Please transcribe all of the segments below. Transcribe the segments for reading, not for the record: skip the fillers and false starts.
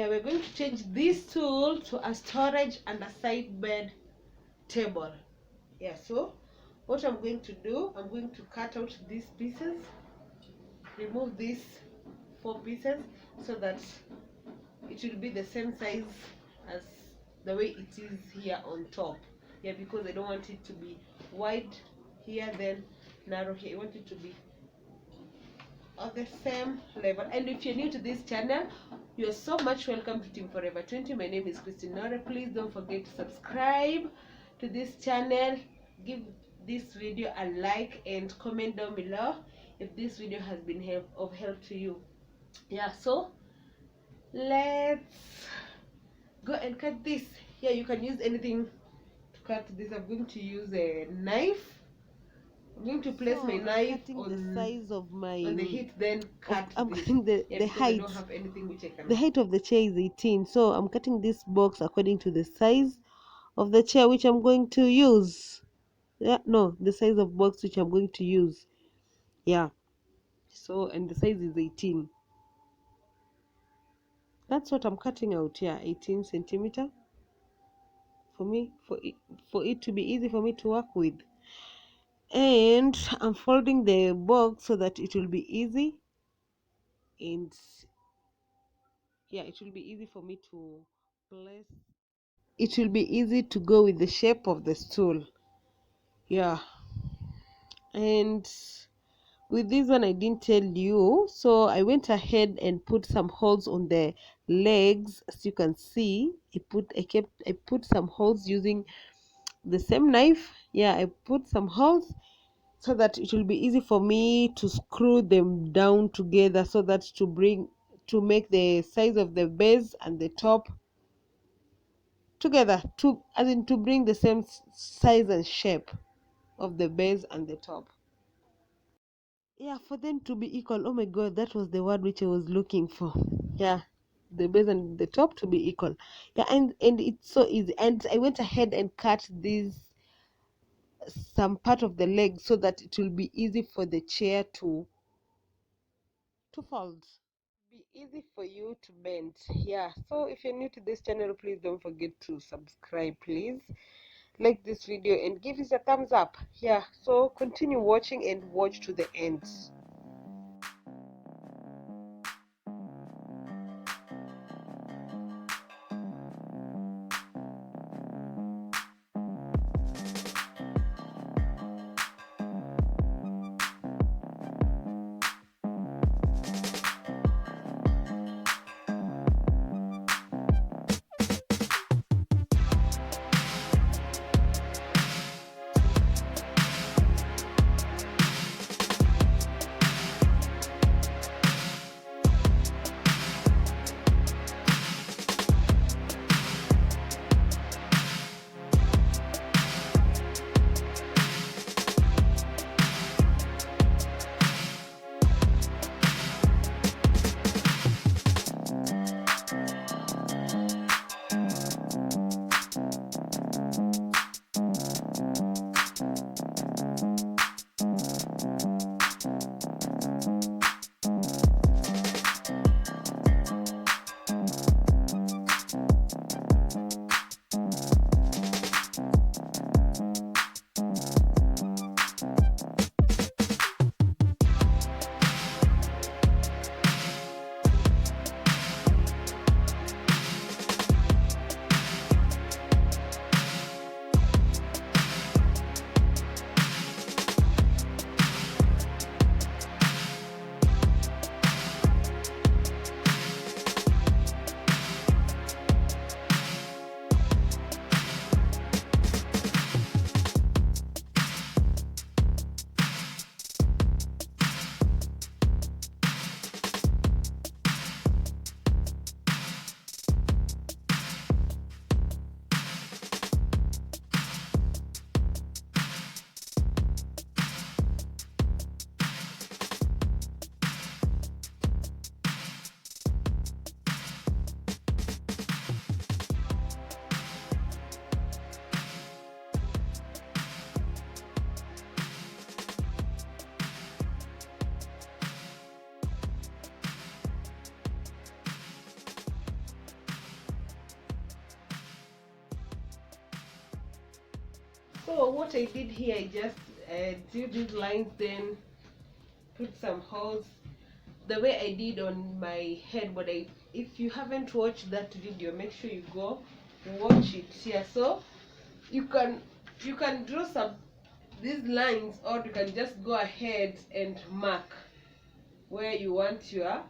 Yeah, we're going to change this tool to a storage and a side bed table. Yeah, so what I'm going to do, I'm going to cut out these pieces, remove these 4 pieces so that it will be the same size as the way it is here on top. Yeah, because I don't want it to be wide here then narrow here. I want it to be on the same level. And if you're new to this channel, you're so much welcome to Team Forever 20. My name is Christine Nora. Please don't forget to subscribe to this channel, give this video a like, and comment down below if this video has been of help to you. Yeah, so let's go and cut this. Yeah, you can use anything to cut this. I'm going to use a knife. I'm going to place my knife on the size of my on the heat, then cut I'm this. cutting the height. I don't have anything which I can. The height of the chair is 18, so I'm cutting this box according to the size of the chair which I'm going to use. Yeah, no, the size of box which I'm going to use. Yeah, so and the size is 18. That's what I'm cutting out. Yeah, 18 centimeter for me, for it to be easy for me to work with. And I'm folding the box so that it will be easy, and yeah, it will be easy for me to place. It will be easy to go with the shape of the stool. Yeah, and with this one I didn't tell you, so I went ahead and put some holes on the legs. As you can see, I put some holes using the same knife. Yeah, I put some holes so that it will be easy for me to screw them down together, so that to make the size of the base and the top together, to as in to bring the same size and shape of the base and the top. Yeah, for them to be equal. Oh my god, that was the word which I was looking for. Yeah, the base and the top to be equal. Yeah, and it's so easy. And I went ahead and cut this some part of the leg so that it will be easy for the chair to fold, be easy for you to bend. Yeah, so if you're new to this channel, please don't forget to subscribe. Please like this video and give it a thumbs up. Yeah, so continue watching and watch to the end. So what I did here, I just drew these lines, then put some holes the way I did on my head. But if you haven't watched that video, make sure you go watch it here. So you can draw some these lines, or you can just go ahead and mark where you want your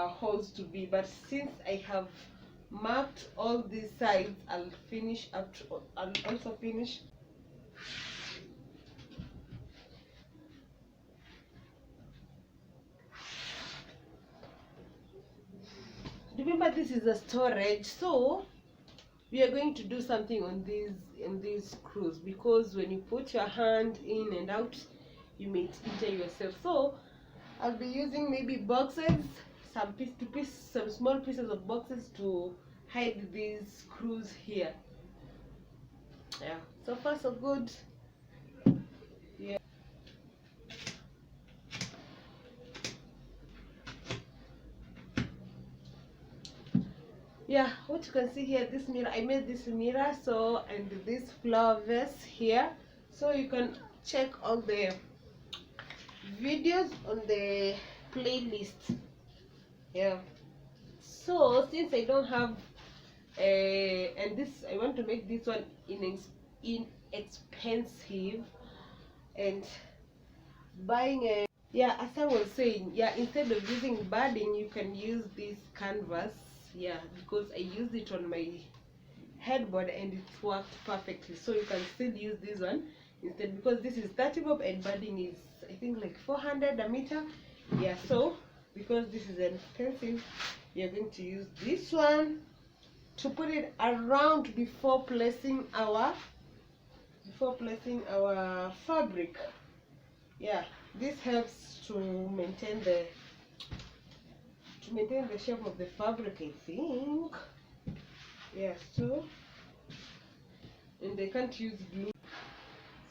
holes to be. But since I have marked all these sides, I'll also finish. Remember, this is a storage, so we are going to do something on these screws, because when you put your hand in and out, you may injure yourself. So I'll be using maybe boxes, some small pieces of boxes to hide these screws here. Yeah, so far so good. Yeah. Yeah, what you can see here, this mirror, I made this mirror, so, and this flower vase here, so you can check all the videos on the playlist. Yeah, so since I don't have and this, I want to make this one inexpensive, and buying a, yeah, as I was saying, yeah, instead of using padding, you can use this canvas. Yeah, because I used it on my headboard and it worked perfectly. So you can still use this one instead, because this is 30 bob and padding is, I think, like 400 a meter. Yeah, so because this is expensive, you're going to use this one to put it around before placing our fabric. Yeah, this helps to maintain the shape of the fabric, I think. Yeah, so, and they can't use glue.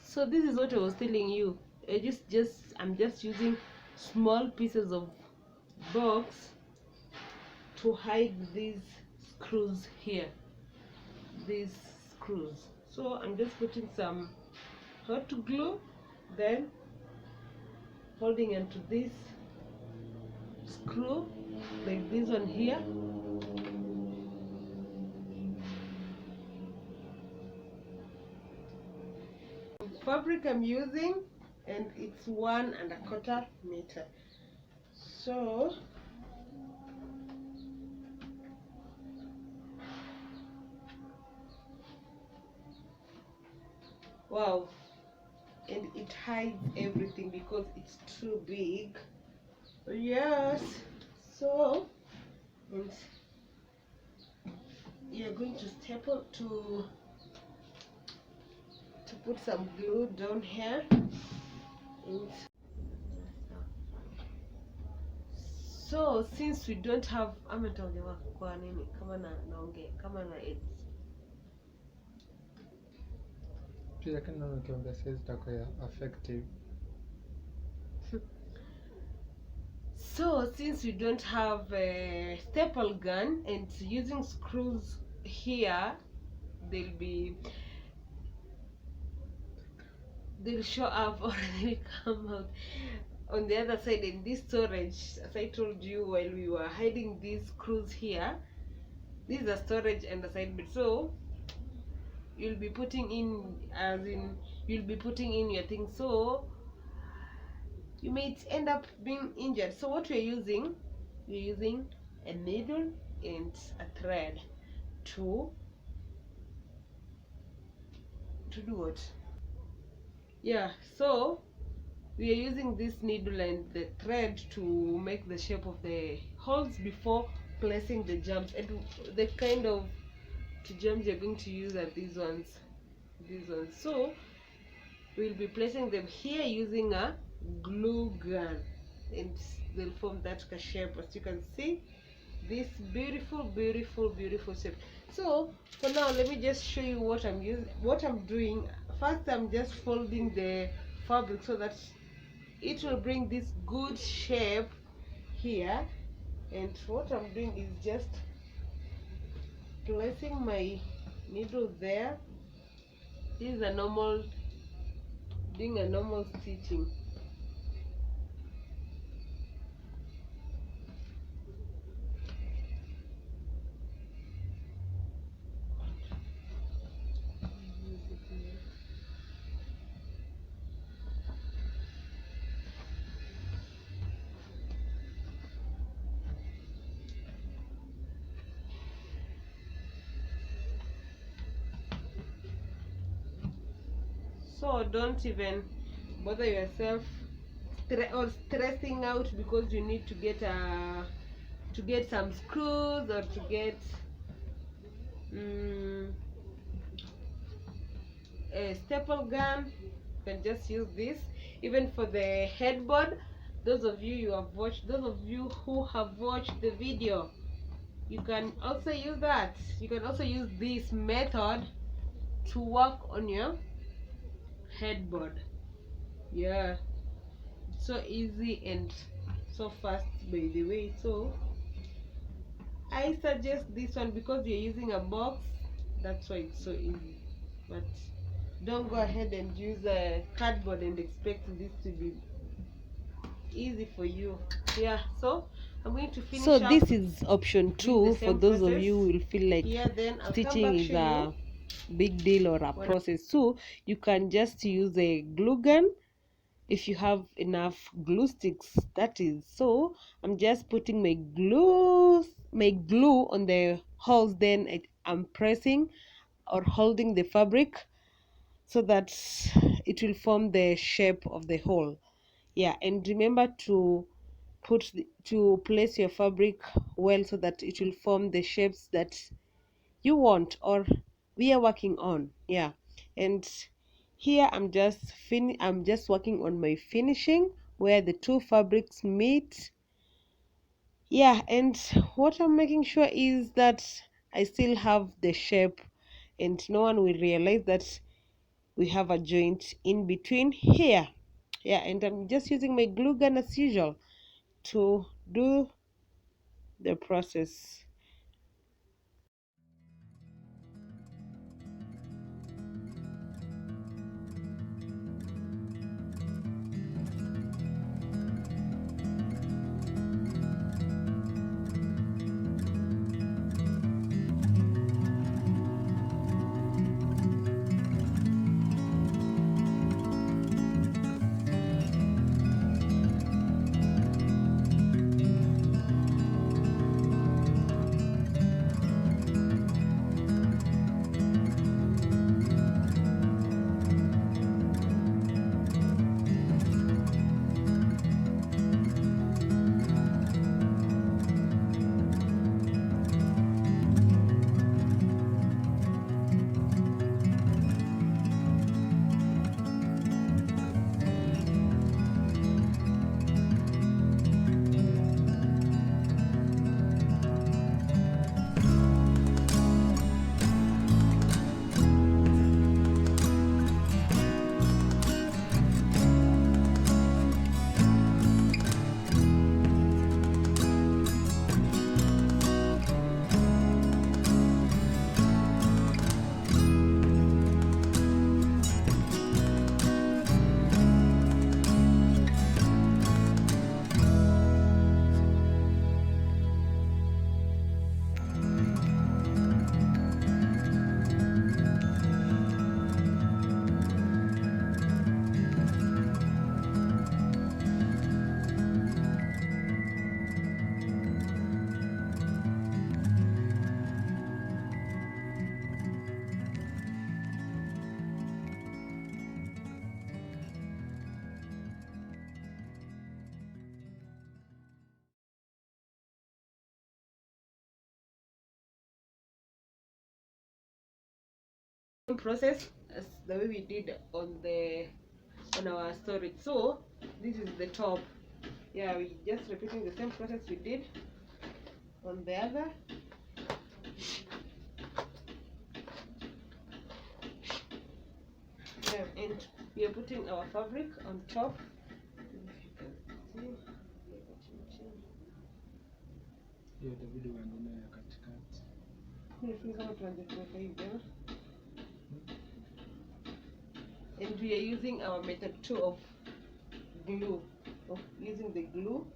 So this is what I was telling you. I'm just using small pieces of box to hide these screws here. These screws. So I'm just putting some hot glue, then holding onto this screw like this one here. Fabric I'm using, and it's 1¼ meter. So wow, and it hides everything because it's too big. Yes, so, and you're going to staple to put some glue down here. And so since we don't have, effective. so since we don't have a staple gun and using screws here, they'll show up or they'll come out on the other side. In this storage, as I told you while we were hiding these screws here, this is a storage and a side bed. So you'll be putting in, your things, so you may end up being injured. So what we're using a needle and a thread to do what? Yeah, so we are using this needle and the thread to make the shape of the holes before placing the jumps. And the kind of jumps you're going to use are these ones. So we'll be placing them here using a glue gun, and they'll form that shape, as you can see, this beautiful shape. So for now, let me just show you what I'm doing. First, I'm just folding the fabric so that it will bring this good shape here. And what I'm doing is just placing my needle there This is a normal, doing a normal stitching. So don't even bother yourself or stressing out because you need to get some screws or to get a staple gun. You can just use this. Even for the headboard, those of you who have watched the video, you can also use that. You can also use this method to work on your headboard. Yeah, it's so easy and so fast, by the way. So I suggest this one because you're using a box. That's why it's so easy. But don't go ahead and use a cardboard and expect this to be easy for you. Yeah, so I'm going to finish So up this is option doing the 2 for same those of process. you who will feel like Yeah, then I'll come stitching back is to a you big deal or a when process. So you can just use a glue gun if you have enough glue sticks, that is. So I'm just putting my glue on the holes, then I'm pressing or holding the fabric so that it will form the shape of the hole. Yeah, and remember to place your fabric well so that it will form the shapes that you want or we are working on. Yeah, and here I'm just working on my finishing where the two fabrics meet. Yeah, and what I'm making sure is that I still have the shape and no one will realize that we have a joint in between here. Yeah, and I'm just using my glue gun as usual to do the process. process as the way we did on our storage. So this is the top. Yeah, we just repeating the same process we did on the other. Yeah, and we are putting our fabric on top. If you can see. hiyo itabidi uangalie ya katikati. Nifunze kama tuanze kuweka hivi. and we are using our method 2 of glue, of using the glue.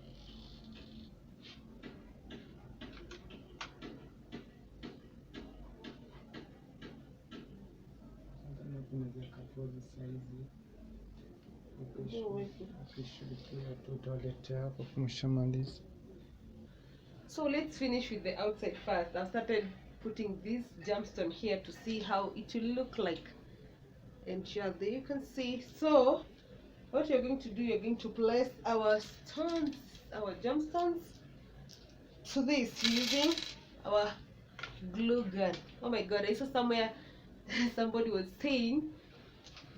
Unaweza kapozi saizi ukishughulikia tu utaletea hapo kumshamaliza. So let's finish with the outside first. I've started putting this gemstone here to see how it will look like, and sure, there you can see. So what you're going to do, you're going to place our stones, our gemstones, to this using our glue gun. Oh my god, I saw somewhere somebody was saying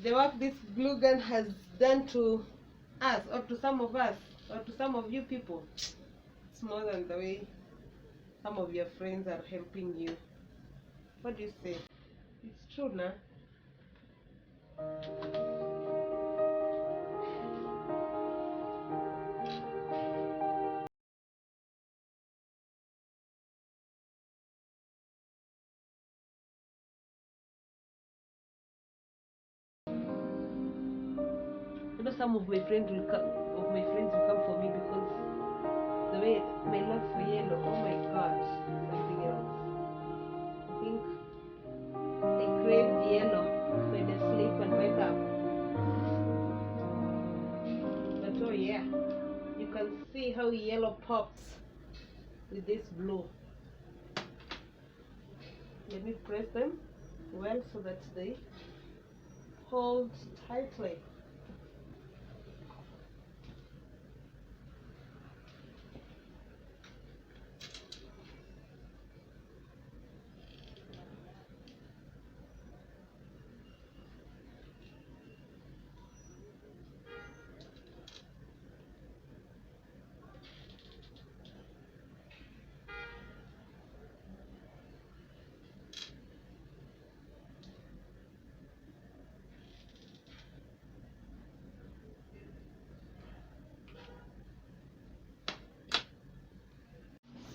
the work this glue gun has done to us, or to some of us, or to some of you people. It's more than the way some of your friends are helping you. What do you say? It's true, nah? I know some of my friends will come. For me because the way my love for yellow. Oh my god, something else. I think I crave yellow when I sleep and wake up. But oh yeah, you can see how yellow pops with this blue. Let me press them well so that they hold tightly.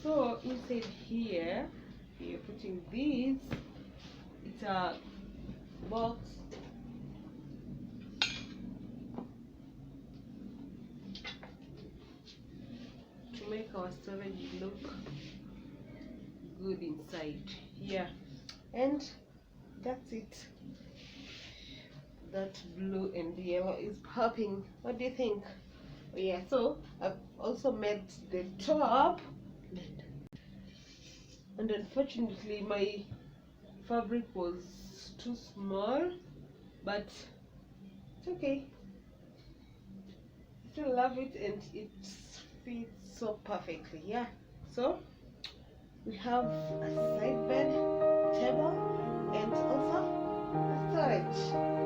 So inside here, you're putting this. It's a box to make our storage look good inside here, and that's it. That blue and yellow is popping. What do you think? Oh yeah, so I've also made the top, and unfortunately my fabric was too small, but it's okay. I still love it, and it fits so perfectly. Yeah, so we have a side bed table and also a storage.